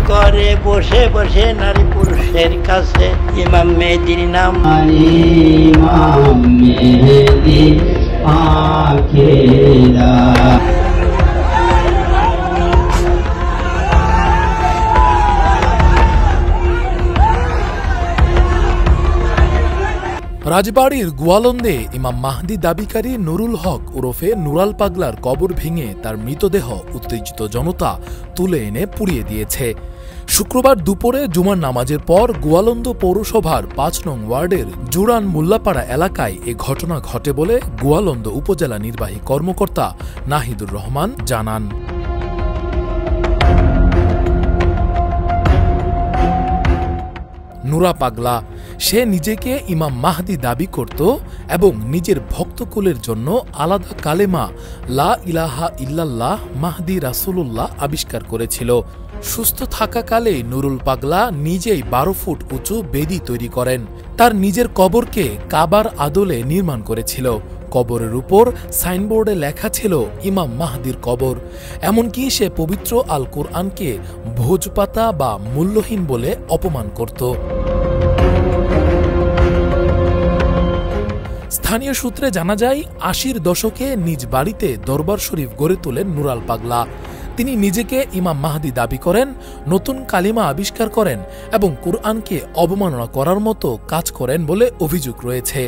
করে বসে বসে নারী পুরুষের কাছে ইমাম মেহেদীর নাম ইমাম মেহেদী আখেরা। রাজবাড়ির গোয়ালন্দে ইমাম মাহদী দাবিকারী নুরুল হক ওরফে নুরাল পাগলার কবর ভেঙে তার মৃতদেহ উত্তেজিত জনতা তুলে এনে পুড়িয়ে দিয়েছে। শুক্রবার দুপুরে জুমার নামাজের পর গোয়ালন্দ পৌরসভার ৫ নং ওয়ার্ডের জুরান মোল্লাপাড়া এলাকায় এ ঘটনা ঘটে বলে গোয়ালন্দ উপজেলা নির্বাহী কর্মকর্তা নাহিদুর রহমান জানান। নুরা পাগলা, সে নিজেকে ইমাম মাহদী দাবি করত এবং নিজের ভক্তকুলের জন্য আলাদা কালেমা লা ইলাহা ইল্লাল্লাহ মাহদী রাসূলুল্লাহ আবিষ্কার করেছিল। সুস্থ থাকাকালে নুরুল পাগলা নিজেই ১২ ফুট উঁচু বেদি তৈরি করেন। তার নিজের কবরকে কাবার আদলে নির্মাণ করেছিল। কবরের উপর সাইনবোর্ডে লেখা ছিল ইমাম মাহদীর কবর। এমনকি সে পবিত্র আল কোরআনকে ভোজপাতা বা মূল্যহীন বলে অপমান করত। স্থানীয় সূত্রে জানা যায়, ৮০-র দশকে নিজ বাড়িতে দরবার শরীফ গড়ে তোলেন নুরাল পাগলা। তিনি নিজেকে ইমাম মাহদী দাবি করেন, নতুন কালিমা আবিষ্কার করেন এবং কোরআনকে অবমাননা করার মতো কাজ করেন বলে অভিযোগ রয়েছে।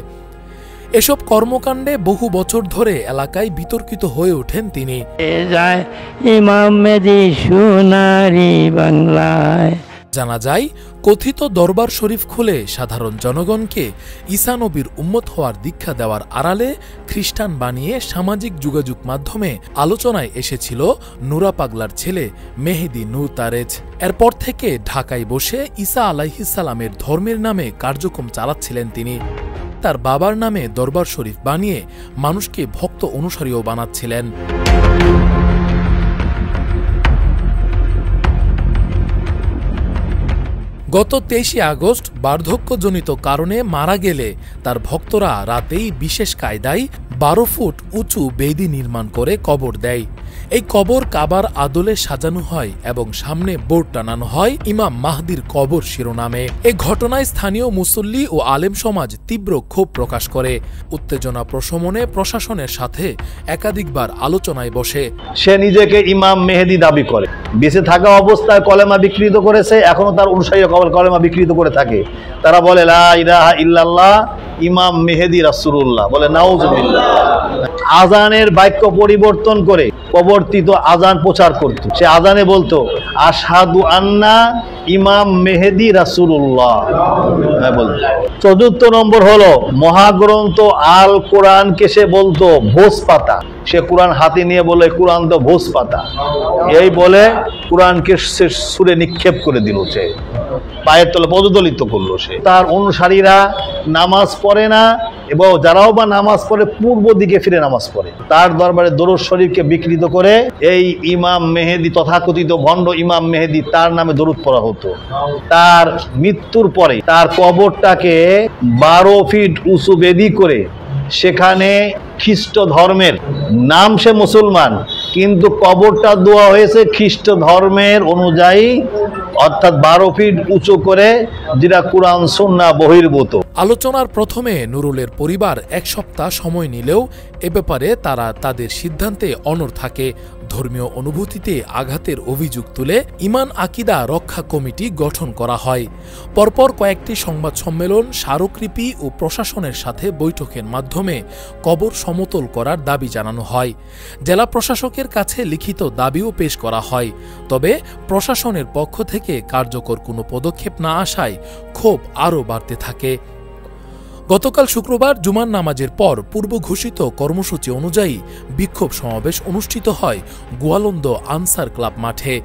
এসব কর্মকাণ্ডে বহু বছর ধরে এলাকায় বিতর্কিত হয়ে ওঠেন তিনি। ইমাম মেহেদী সোনারি বাংলায়। জানা যায়, কথিত দরবার শরীফ খুলে সাধারণ জনগণকে ঈসা নবীর উম্মত হওয়ার দীক্ষা দেওয়ার আড়ালে খ্রিস্টান বানিয়ে সামাজিক যোগাযোগ মাধ্যমে আলোচনায় এসেছিল নুরা পাগলার ছেলে মেহেদী নূর তারেজ। এরপর থেকে ঢাকায় বসে ঈসা আলাইহিস সালামের ধর্মের নামে কার্যক্রম চালাচ্ছিলেন তিনি। তার বাবার নামে দরবার শরীফ বানিয়ে মানুষকে ভক্ত অনুসারীও বানাচ্ছিলেন। গত ২৩শে আগস্ট বার্ধক্যজনিত কারণে মারা গেলে তার ভক্তরা রাতেই বিশেষ কায়দায় ১২ ফুট উঁচু বেদি নির্মাণ করে কবর দেয়। এই কবর কাবার আদলে সাজানো হয় এবং সামনে বোর্ড টানানো হয় ইমাম মাহদীর কবর শিরোনামে। এই ঘটনায় স্থানীয় মুসল্লি ও আলেম সমাজ তীব্র ক্ষোভ প্রকাশ করে। উত্তেজনা প্রশমনে প্রশাসনের সাথে একাধিকবার আলোচনায় বসে। সে নিজেকে ইমাম মেহেদী দাবি করে, বেঁচে থাকা অবস্থায় কলেমা বিকৃত করেছে, এখনো তার অনুসারী কলেমা বিকৃত করে থাকে। তারা বলে লা ইলাহা ইল্লাল্লাহ ইমাম মেহেদী রাসূলুল্লাহ, বলে নাউজুবিল্লাহ। আজানের বাক্য পরিবর্তন করে প্রবর্তিত আজান প্রচার করত। সে আজানে বলতো আশহাদু আন্না ইমাম মেহেদী রাসূলুল্লাহ। চতুর্থ নম্বর হলো মহাগ্রন্থ আল কোরআনকে সে বলতো ভোজ পাতা। সে কোরআন হাতে নিয়ে বলে কোরআন তো ভোজ পাতা, এই বলে কোরআনকে সে ছুঁড়ে নিক্ষেপ করে দিল। সে পায়ের তলে পদদলিত করলো। সে তার অনুসারীরা নামাজ পড়ে না এবং যারাও বা নামাজ পড়ে পূর্ব দিকে ফিরে নামাজ পড়ে। তার দরবারে দরুদ শরীফকে বিকৃত করে এই ইমাম মেহেদী, তথাকথিত ভণ্ড ইমাম মেহেদী, তার নামে দরুদ পড়া হতো। তার মৃত্যুর পরে তার কবরটাকে ১২ ফিট উঁচু বেদি করে সেখানে খ্রিস্ট ধর্মের নাম, সে মুসলমান কিন্তু কবরটা দেওয়া হয়েছে খ্রিস্ট ধর্মের অনুযায়ী, অর্থাৎ ১২ ফিট উঁচু করে, যেটা কোরআন সুন্নাহ বহির্ভূত। আলোচনার প্রথমে নুরুলের পরিবার ১ সপ্তাহ সময় নিলেও এ ব্যাপারে তারা তাদের সিদ্ধান্তে অনড় থাকে। ধর্মীয় অনুভূতিতে আঘাতের অভিযোগ তুলে ঈমান আকিদা রক্ষা কমিটি গঠন করা হয়। পরপর কয়েকটি সংবাদ সম্মেলন, স্মারকলিপি ও প্রশাসনের সাথে বৈঠকের মাধ্যমে কবর সমতল করার দাবি জানানো হয়। জেলা প্রশাসকের কাছে লিখিত দাবিও পেশ করা হয়। তবে প্রশাসনের পক্ষ থেকে কার্যকর কোনো পদক্ষেপ না আসায় ক্ষোভ আরও বাড়তে থাকে। গতকাল শুক্রবার জুমার নামাজের পর পূর্ব ঘোষিত কর্মসূচি অনুযায়ী বিক্ষোভ সমাবেশ অনুষ্ঠিত হয় গোয়ালন্দ আনসার ক্লাব মাঠে।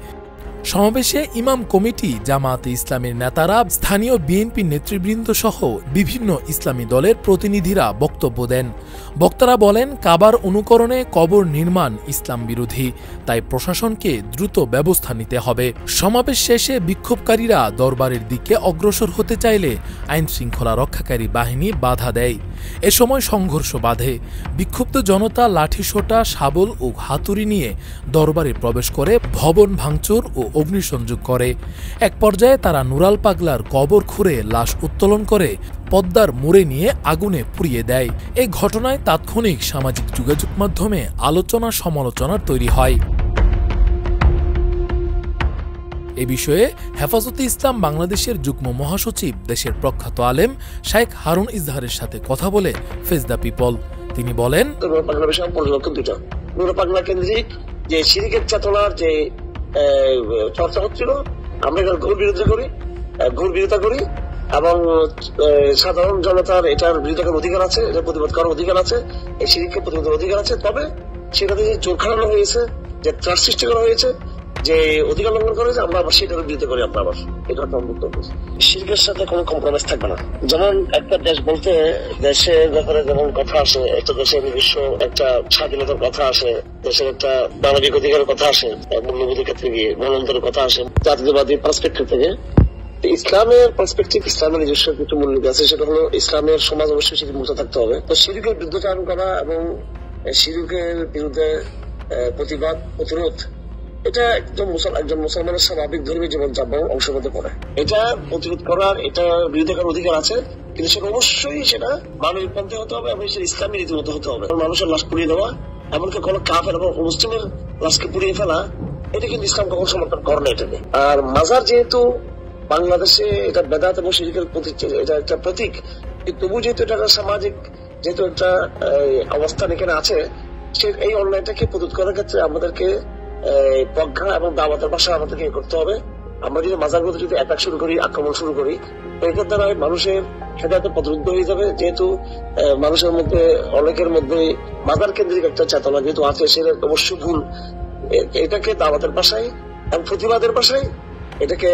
সমাবেশে ইমাম কমিটি, জামায়াতে ইসলামের নেতারা, স্থানীয় বিএনপি নেতৃবৃন্দ সহ বিভিন্ন ইসলামী দলের প্রতিনিধিরা বক্তব্য দেন। বক্তারা বলেন, কাবার অনুকরণে কবর নির্মাণ ইসলাম বিরোধী, তাই প্রশাসনকে দ্রুত ব্যবস্থা নিতে হবে। সমাবেশ শেষে বিক্ষোভকারীরা দরবারের দিকে অগ্রসর হতে চাইলে আইন শৃঙ্খলা রক্ষাকারী বাহিনী বাধা দেয়। এ সময় সংঘর্ষ বাধে। বিক্ষুব্ধ জনতা লাঠিসোঁটা, শাবল ও হাতুড়ি নিয়ে দরবারে প্রবেশ করে ভবন ভাঙচুর ও অগ্নিসংযোগ করে। এক পর্যায়ে তারা নুরাল পাগলার কবর খুঁড়ে লাশ উত্তোলন করে পদ্মার মোড়ে নিয়ে আগুনে পুড়িয়ে দেয়। এই ঘটনায় তাৎক্ষণিক সামাজিক যোগাযোগ মাধ্যমে আলোচনা সমালোচনার তৈরি হয়। এ বিষয়ে হেফাজতে ইসলাম বাংলাদেশের যুগ্ম মহাসচিব দেশের প্রখ্যাত আলেম শাইখ হারুন ইজহারের সাথে কথা বলে ফেস দ্য পিপল তিনি বলেন, নুরাল পাগলা কেন্দ্রিক যে শিরকের চেতনার যে চর্চা হচ্ছিল, আমরা এটার ঘোর বিরোধিতা করি এবং সাধারণ জনতার এটার বিরোধিতা করার অধিকার আছে, এটা প্রতিবাদ করার অধিকার আছে, এই শিরককে প্রতিবাদের অধিকার আছে। তবে সেটাতে যে জোর খাটানো হয়েছে, যে ত্রাস সৃষ্টি করা হয়েছে, যে অধিকার লঙ্ঘন করা হয়েছে, আমরা আবার সেটার বিরোধিতা করি। আমরা আবার এটা শিরকের সাথে কোনো কম্প্রোমাইজ থাকবে না। যেমন একটা দেশ বলতে দেশের ব্যাপারে যেমন কথা আসে, একটা দেশের নিজস্ব একটা স্বাধীনতার কথা আসে, দেশের একটা মানবিক অধিকারের কথা আসে, মূল্যবোধের ক্ষেত্রে গিয়ে গণতন্ত্রের কথা আসে, জাতীয়বাদী পার্সপেক্টিভ থেকে। ইসলামের পার্সপেক্টিভ, ইসলামের নিজস্ব কিছু মূল্যবোধ আছে, সেটা হলো ইসলামের সমাজ অবশ্যই সেটি মুক্ত থাকতে হবে। তো শিরকের বিরুদ্ধাচরণ করা এবং শিরকের বিরুদ্ধে প্রতিবাদ প্রতিরোধ, এটা একজন মুসলমানের স্বাভাবিক ধর্মীয় জীবনযাপন অংশ হতে পারে। এটা প্রতিরোধ করার, এটা বিরোধিতা করার অধিকার আছে, কিন্তু সেটা অবশ্যই সেটা মানবিক পন্থে হতে হবে এবং সেটা ইসলামী রীতিমতো হতে হবে। মানুষের লাশ পুড়িয়ে দেওয়া, এমনকি কোনো কাফের এবং মুসলিমের লাশকে পুড়িয়ে ফেলা, এটা কিন্তু ইসলাম কখনো সমর্থন করে না এটাকে। আর মাজার যেহেতু বাংলাদেশে এটা বেদাত এবং শিরকের এটা একটা প্রতীক, তবু যেহেতু এটা সামাজিক যেহেতু একটা অবস্থান এখানে আছে, সে এই অন্যায়টাকে প্রতিরোধ করার ক্ষেত্রে আমাদেরকে প্রজ্ঞা এবং দাওয়াতের ভাষা আমাদেরকে করতে হবে। আমরা যদি মাজারগুলোতে যদি অ্যাটাক শুরু করি, আক্রমণ শুরু করি, এটার দ্বারা মানুষের হেদায়েত প্রতিরোধ হয়ে যাবে। যেহেতু মানুষের মধ্যে অনেকের মধ্যে মাজার কেন্দ্রিক একটা চেতনা যেহেতু আছে, সেটা অবশ্যই ভুল। এটাকে দাওয়াতের ভাষায় এবং প্রতিবাদের ভাষায় এটাকে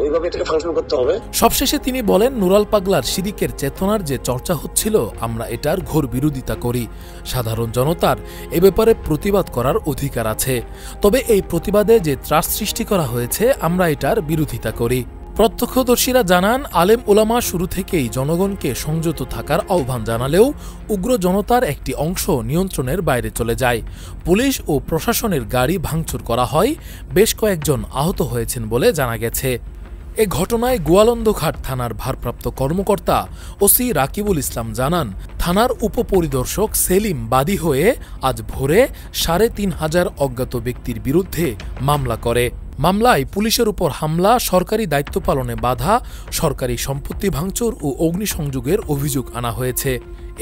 ওইভাবে এটাকে ফাংশন করতে হবে। সবশেষে তিনি বলেন, নুরাল পাগলার শিরকের চেতনার যে চর্চা হচ্ছিল, আমরা এটার ঘোর বিরোধিতা করি। সাধারণ জনতার এ ব্যাপারে প্রতিবাদ করার অধিকার আছে, তবে এই প্রতিবাদে যে ত্রাস সৃষ্টি করা হয়েছে, আমরা এটার বিরোধিতা করি। প্রত্যক্ষদর্শীরা জানান, আলেম ওলামা শুরু থেকেই জনগণকে সংযত থাকার আহ্বান জানালেও উগ্র জনতার একটি অংশ নিয়ন্ত্রণের বাইরে চলে যায়। পুলিশ ও প্রশাসনের গাড়ি ভাঙচুর করা হয়, বেশ কয়েকজন আহত হয়েছেন বলে জানা গেছে। এ ঘটনায় গোয়ালন্দঘাট থানার ভারপ্রাপ্ত কর্মকর্তা ওসি রাকিবুল ইসলাম জানান, থানার উপপরিদর্শক সেলিম বাদী হয়ে আজ ভোরে ৩৫০০ অজ্ঞাত ব্যক্তির বিরুদ্ধে মামলা করে। মামলায় পুলিশের উপর হামলা, সরকারি দায়িত্ব পালনে বাধা, সরকারি সম্পত্তি ভাঙচুর ও অগ্নিসংযোগের অভিযোগ আনা হয়েছে।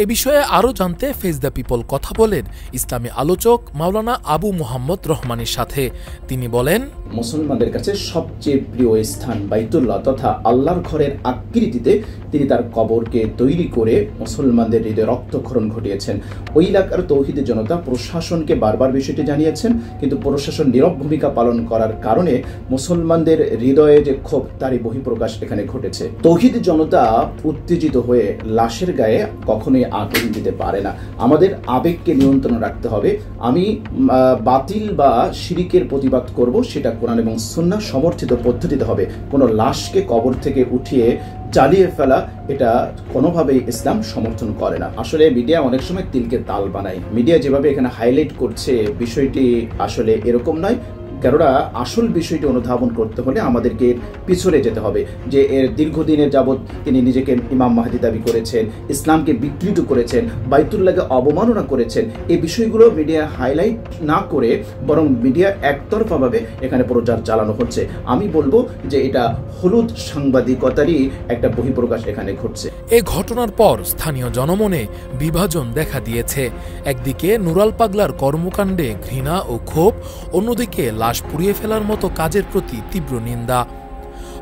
এ বিষয়ে আরও জানতে ফেস দ্য পিপল কথা বলেন ইসলামী আলোচক মাওলানা আবু মোহাম্মদ রহমানের সাথে। তিনি বলেন, মুসলমানদের কাছে সবচেয়ে প্রিয় স্থান বাইতুল্লাহ তথা আল্লাহর ঘরের আকৃতিতে তিনি তার কবরকে তৈরি করে মুসলমানদের হৃদয়ে রক্তক্ষরণ ঘটিয়েছেন। ওই এলাকার তৌহিদি জনতা প্রশাসনকে বারবার বিষয়টি জানিয়েছেন, কিন্তু প্রশাসন নীরব ভূমিকা পালন করার কারণে মুসলমানদের হৃদয়ে যে ক্ষোভ, তারই বহিঃপ্রকাশ এখানে ঘটেছে। তৌহিদি জনতা উত্তেজিত হয়ে লাশের গায়ে কখনোই আগুন দিতে পারে না। আমাদের আবেগকে নিয়ন্ত্রণ রাখতে হবে। আমি বাতিল বা শিরকের প্রতিবাদ করব, সেটা কোরআন এবং সুন্নাহ সমর্থিত পদ্ধতিতে হবে। কোনো লাশকে কবর থেকে উঠিয়ে জ্বালিয়ে ফেলা, এটা কোনোভাবেই ইসলাম সমর্থন করে না। আসলে মিডিয়া অনেক সময় তিলকে তাল বানায়। মিডিয়া যেভাবে এখানে হাইলাইট করছে, বিষয়টি আসলে এরকম নয়। কেননা আসল বিষয়টি অনুধাবন করতে হলে আমাদেরকে পিছনে যেতে হবে, যে এর দীর্ঘদিনের যাবৎ তিনি নিজেকে ইমাম মাহদি দাবি করেছেন, ইসলামকে বিকৃত করেছেন, বাইতুল্লাহকে অবমাননা করেছেন। এই বিষয়গুলো মিডিয়া হাইলাইট না করে বরং মিডিয়া একতরফাভাবে এখানে প্রচার চালানো হচ্ছে। আমি বলবো যে এটা হলুদ সাংবাদিকতারই একটা বহিঃপ্রকাশ এখানে ঘটছে। এ ঘটনার পর স্থানীয় জনমনে বিভাজন দেখা দিয়েছে। একদিকে নুরাল পাগলার কর্মকাণ্ডে ঘৃণা ও ক্ষোভ, অন্যদিকে লাশ পুড়িয়ে ফেলার মতো কাজের প্রতি তীব্র নিন্দা।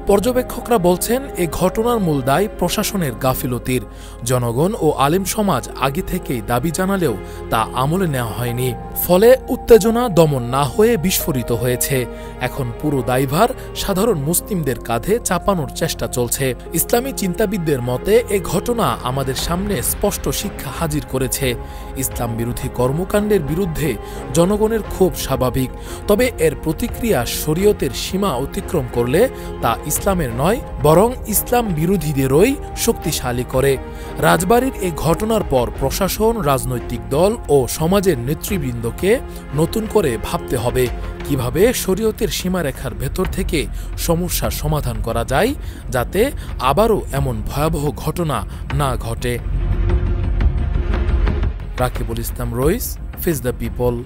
পর্যবেক্ষকরা বলছেন, এ ঘটনার মূল দায় প্রশাসনের গাফিলতির। জনগণ ও আলেম সমাজ আগে থেকেই দাবি জানালেও তা আমলে নেওয়া হয়নি, ফলে উত্তেজনা দমন না হয়ে বিস্ফোরিত হয়েছে। এখন পুরো দায়ভার সাধারণ মুসলিমদের কাঁধে চাপানোর চেষ্টা চলছে। ইসলামী চিন্তাবিদদের মতে এ ঘটনা আমাদের সামনে স্পষ্ট শিক্ষা হাজির করেছে। ইসলাম বিরোধী কর্মকাণ্ডের বিরুদ্ধে জনগণের ক্ষোভ স্বাভাবিক, তবে এর প্রতিক্রিয়া শরীয়তের সীমা অতিক্রম করলে তা ইসলামের নয়, বরং ইসলাম বিরোধীদেরই শক্তিশালী করে। রাজবাড়ির এই ঘটনার পর প্রশাসন, রাজনৈতিক দল ও সমাজের নেতৃবৃন্দকে নতুন করে ভাবতে হবে, কিভাবে শরীয়তের সীমারেখার ভেতর থেকে সমস্যার সমাধান করা যায় যাতে আবারও এমন ভয়াবহ ঘটনা না ঘটে। রাকিবুল ইসলাম রইস, ফেস দ্য পিপল।